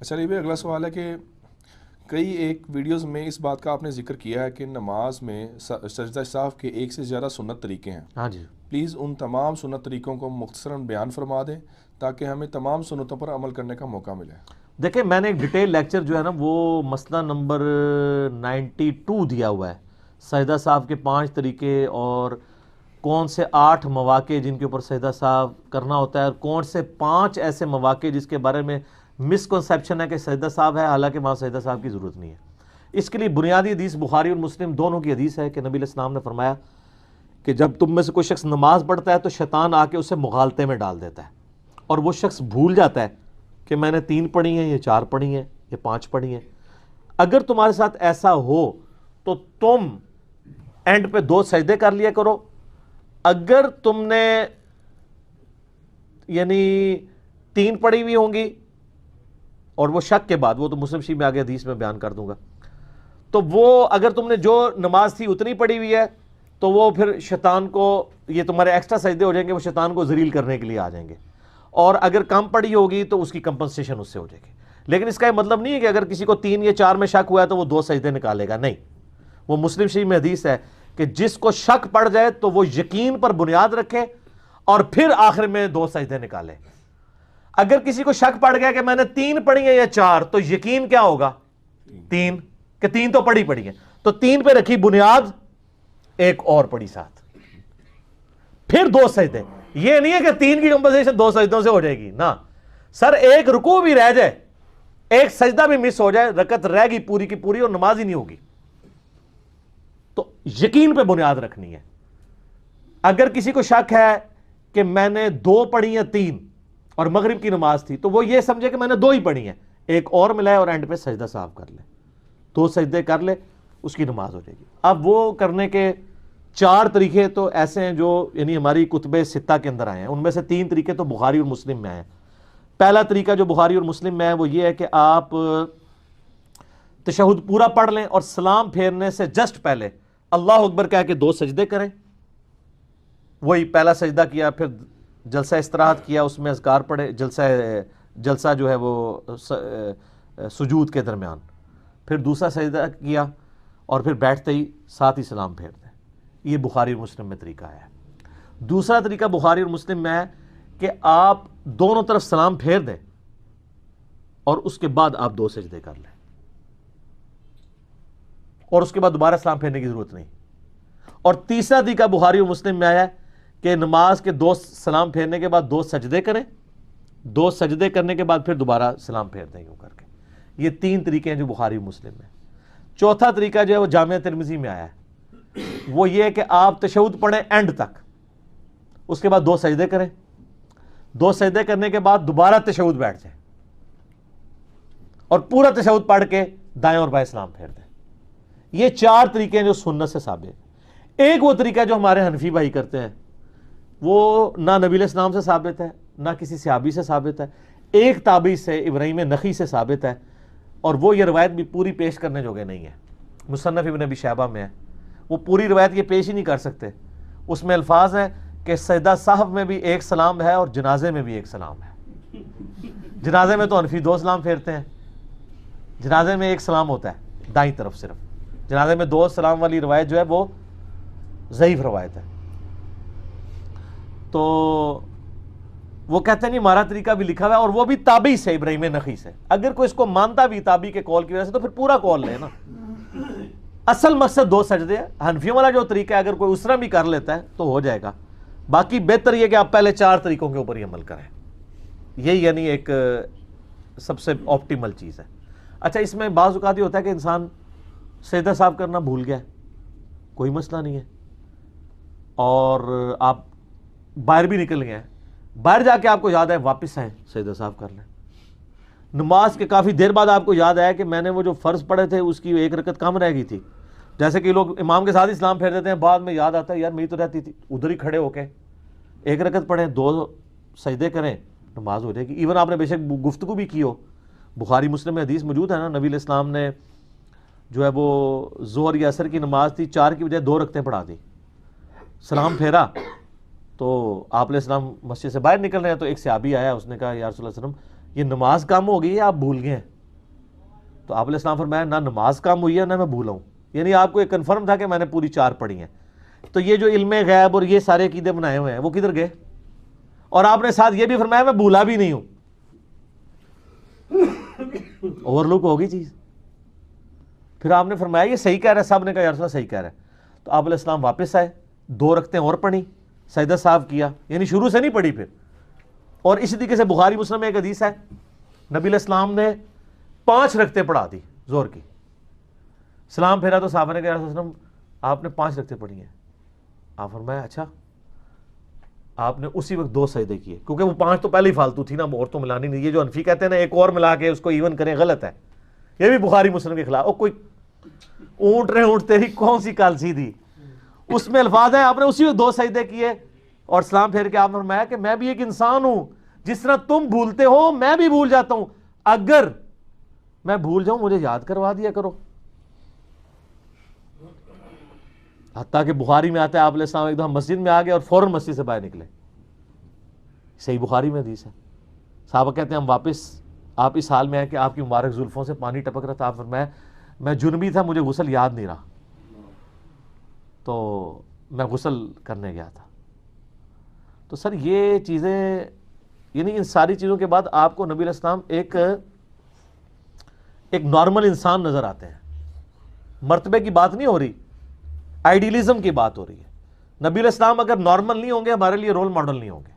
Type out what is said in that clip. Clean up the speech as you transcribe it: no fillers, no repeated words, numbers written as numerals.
اچھا علی بھائی، اگلا سوال ہے کہ کئی ایک ویڈیوز میں اس بات کا آپ نے ذکر کیا ہے کہ نماز میں سجدہ صاحب کے ایک سے زیادہ سنت طریقے ہیں. ہاں جی. پلیز ان تمام سنت طریقوں کو مختصراً بیان فرما دیں تاکہ ہمیں تمام سنتوں پر عمل کرنے کا موقع ملے. دیکھیں میں نے ایک ڈیٹیل لیکچر جو ہے نا وہ مسئلہ نمبر 92 دیا ہوا ہے. سجدہ صاحب کے 5 طریقے اور کون سے 8 مواقع جن کے اوپر سجدہ صاحب کرنا ہوتا ہے، اور کون سے 5 ایسے مواقع جس کے بارے میں مسکنسیپشن ہے کہ سجدہ صاحب ہے، حالانکہ وہاں سجدہ صاحب کی ضرورت نہیں ہے. اس کے لیے بنیادی حدیث بخاری اور مسلم دونوں کی حدیث ہے کہ نبی علیہ السلام نے فرمایا کہ جب تم میں سے کوئی شخص نماز پڑھتا ہے تو شیطان آ کے اسے مغالطے میں ڈال دیتا ہے، اور وہ شخص بھول جاتا ہے کہ میں نے 3 پڑھی ہیں، یہ 4 پڑھی ہیں، یہ 5 پڑھی ہیں. اگر تمہارے ساتھ ایسا ہو تو تم اینڈ پہ 2 سجدے کر لیا کرو. اگر تم نے یعنی 3 پڑھی ہوئی ہوں گی اور وہ شک کے بعد، وہ تو مسلم شریف میں آگے حدیث میں بیان کر دوں گا، تو وہ اگر تم نے جو نماز تھی اتنی پڑھی ہوئی ہے تو وہ پھر شیطان کو، یہ تمہارے ایکسٹرا سجدے ہو جائیں گے، وہ شیطان کو ذلیل کرنے کے لیے آ جائیں گے. اور اگر کم پڑھی ہوگی تو اس کی کمپنسیشن اس سے ہو جائے گی. لیکن اس کا یہ مطلب نہیں ہے کہ اگر کسی کو 3 یا 4 میں شک ہوا ہے تو وہ 2 سجدے نکالے گا، نہیں. وہ مسلم شریف میں حدیث ہے کہ جس کو شک پڑ جائے تو وہ یقین پر بنیاد رکھے اور پھر آخر میں 2 سجدے نکالے. اگر کسی کو شک پڑ گیا کہ میں نے 3 پڑھی ہیں یا 4، تو یقین کیا ہوگا؟ 3، کہ 3 تو پڑھی ہیں، تو 3 پہ رکھی بنیاد، ایک اور پڑھی ساتھ، پھر 2 سجدے. یہ نہیں ہے کہ 3 کی کمپنسیشن 2 سجدوں سے ہو جائے گی، نہ سر. ایک رکوع بھی رہ جائے، ایک سجدہ بھی مس ہو جائے، رکعت رہ گی پوری کی پوری اور نماز ہی نہیں ہوگی. تو یقین پہ بنیاد رکھنی ہے. اگر کسی کو شک ہے کہ میں نے 2 پڑھی ہیں 3 اور مغرب کی نماز تھی، تو وہ یہ سمجھے کہ میں نے 2 ہی پڑھی ہیں، ایک اور ملائے اور اینڈ پہ سجدہ صاحب کر لے، 2 سجدے کر لے، اس کی نماز ہو جائے گی. اب وہ کرنے کے 4 طریقے تو ایسے ہیں جو یعنی ہماری کتب 6 کے اندر آئے ہیں. ان میں سے 3 طریقے تو بخاری اور مسلم میں آئے ہیں. پہلا طریقہ جو بخاری اور مسلم میں ہے وہ یہ ہے کہ آپ تشہد پورا پڑھ لیں اور سلام پھیرنے سے جسٹ پہلے اللہ اکبر کہہ کے 2 سجدے کریں. وہی پہلا سجدہ کیا، پھر جلسہ استراحت کیا، اس میں اذکار پڑھے، جلسہ جو ہے وہ سجود کے درمیان، پھر دوسرا سجدہ کیا اور پھر بیٹھتے ہی ساتھ ہی سلام پھیر دیں. یہ بخاری اور مسلم میں طریقہ ہے. دوسرا طریقہ بخاری اور مسلم میں ہے کہ آپ دونوں طرف سلام پھیر دیں اور اس کے بعد آپ 2 سجدے کر لیں، اور اس کے بعد دوبارہ سلام پھیرنے کی ضرورت نہیں. اور تیسرا طریقہ بخاری اور مسلم میں آیا ہے کہ نماز کے 2 سلام پھیرنے کے بعد 2 سجدے کریں، 2 سجدے کرنے کے بعد پھر دوبارہ سلام پھیر دیں یوں کر کے. یہ 3 طریقے ہیں جو بخاری اور مسلم میں. چوتھا طریقہ جو ہے وہ جامعہ ترمذی میں آیا ہے، وہ یہ ہے کہ آپ تشہد پڑھیں اینڈ تک، اس کے بعد 2 سجدے کریں، 2 سجدے کرنے کے بعد دوبارہ تشہد بیٹھ جائیں اور پورا تشہد پڑھ کے دائیں اور بائیں سلام پھیر دیں. یہ 4 طریقے ہیں جو سنت سے ثابت ہیں. ایک وہ طریقہ جو ہمارے حنفی بھائی کرتے ہیں وہ نہ نبی علیہ السلام سے ثابت ہے، نہ کسی صحابی سے ثابت ہے، ایک تابعی سے ابراہیم نخعی سے ثابت ہے، اور وہ یہ روایت بھی پوری پیش کرنے جوگے نہیں ہے. مصنف ابن ابی شیبہ میں ہے، وہ پوری روایت یہ پیش ہی نہیں کر سکتے. اس میں الفاظ ہیں کہ سجدہ صاحب میں بھی 1 سلام ہے اور جنازے میں بھی 1 سلام ہے. جنازے میں تو حنفی 2 سلام پھیرتے ہیں، جنازے میں 1 سلام ہوتا ہے دائیں طرف صرف. جنازے میں 2 سلام والی روایت جو ہے وہ ضعیف روایت ہے. تو وہ کہتے ہیں نہیں، ہمارا طریقہ بھی لکھا ہوا ہے اور وہ بھی تابعی سے، ابراہیم نخعی سے. اگر کوئی اس کو مانتا بھی تابعی کے قول کی وجہ سے تو پھر پورا قول لے نا. اصل مقصد 2 سجدے ہے. حنفیوں والا جو طریقہ ہے اگر کوئی اسرا بھی کر لیتا ہے تو ہو جائے گا. باقی بہتر یہ کہ آپ پہلے 4 طریقوں کے اوپر ہی عمل کریں. یہی یعنی ایک سب سے آپٹیمل چیز ہے. اچھا، اس میں بعض اوقات یہ ہوتا ہے کہ انسان سجدہ صاحب کرنا بھول گیا، کوئی مسئلہ نہیں ہے، اور آپ باہر بھی نکل گئے ہیں، باہر جا کے آپ کو یاد ہے واپس آئیں سجدہ صاحب کر لیں. نماز کے کافی دیر بعد آپ کو یاد آیا کہ میں نے وہ جو فرض پڑھے تھے اس کی 1 رکعت کم رہ گئی تھی. جیسے کہ لوگ امام کے ساتھ ہی سلام پھیر دیتے ہیں، بعد میں یاد آتا ہے یار میری تو رہتی تھی، ادھر ہی کھڑے ہو کے 1 رکعت پڑھیں، 2 سجدے کریں، نماز ہو جائے گی. ایون آپ نے بے شک گفتگو بھی کی ہو، بخاری مسلم میں حدیث موجود ہے نا، نبی علیہ السلام نے جو ہے وہ ظہر یا عصر کی نماز تھی، 4 کی بجائے 2 رکعتیں پڑھا دی. سلام پھیرا تو آپ علیہ السلام مسجد سے باہر نکل رہے ہیں تو ایک صحابی آیا، اس نے کہا یا رسول اللہ صلی اللہ علیہ وسلم یہ نماز کم ہو گئی ہے، آپ بھول گئے ہیں. تو آپ علیہ السلام فرمایا نہ نماز کام ہوئی ہے نہ میں بھولا ہوں، یعنی آپ کو ایک کنفرم تھا کہ میں نے پوری 4 پڑھی ہیں. تو یہ جو علم غیب اور یہ سارے عقیدے بنائے ہوئے ہیں وہ کدھر گئے؟ اور آپ نے ساتھ یہ بھی فرمایا میں بھولا بھی نہیں ہوں. اوور لک ہوگی چیز. پھر آپ نے فرمایا یہ صحیح کہہ رہا ہے، سب نے کہا یا رسول اللہ صحیح کہہ رہا ہے. تو آپ علیہ السلام واپس آئے، 2 رکعتیں اور پڑھی، سجدہ صاحب کیا، یعنی شروع سے نہیں پڑھی پھر. اور اسی طریقے سے بخاری مسلم میں ایک حدیث ہے، نبی علیہ السلام نے 5 رکعتیں پڑھا دی زور کی. سلام پھیرا تو صحابہ نے کہا رسول اللہ آپ نے 5 رکعتیں پڑھی ہیں. آپ فرمایا اچھا. آپ نے اسی وقت 2 سجدے کیے، کیونکہ وہ 5 تو پہلے ہی فالتو تھی نا، اور تو ملانی نہیں. یہ جو انفی کہتے ہیں نا ایک اور ملا کے اس کو ایون کریں، غلط ہے. یہ بھی بخاری مسلم کے خلاف. کوئی اونٹ رہے اونٹ تیری کون سی کالسی تھی، اس میں الفاظ ہیں. آپ نے اسی وقت 2 سجدے کیے اور سلام پھیر کے آپ نے فرمایا کہ میں بھی ایک انسان ہوں، جس طرح تم بھولتے ہو میں بھی بھول جاتا ہوں، اگر میں بھول جاؤں مجھے یاد کروا دیا کرو. حتیٰ کہ بخاری میں آتا ہے آپ علیہ السلام ایک دم مسجد میں آ گئے اور فوراً مسجد سے باہر نکلے. صحیح بخاری میں حدیث ہے. صحابہ کہتے ہیں ہم واپس آپ اس حال میں ہیں کہ آپ کی مبارک زلفوں سے پانی ٹپک رہا تھا. آپ فرمایا میں جنبی تھا، مجھے غسل یاد نہیں رہا تو میں غسل کرنے گیا تھا. تو سر یہ چیزیں، یعنی ان ساری چیزوں کے بعد آپ کو نبی علیہ السلام ایک نارمل انسان نظر آتے ہیں. مرتبے کی بات نہیں ہو رہی، آئیڈیلزم کی بات ہو رہی ہے. نبی علیہ السلام اگر نارمل نہیں ہوں گے ہمارے لیے رول ماڈل نہیں ہوں گے.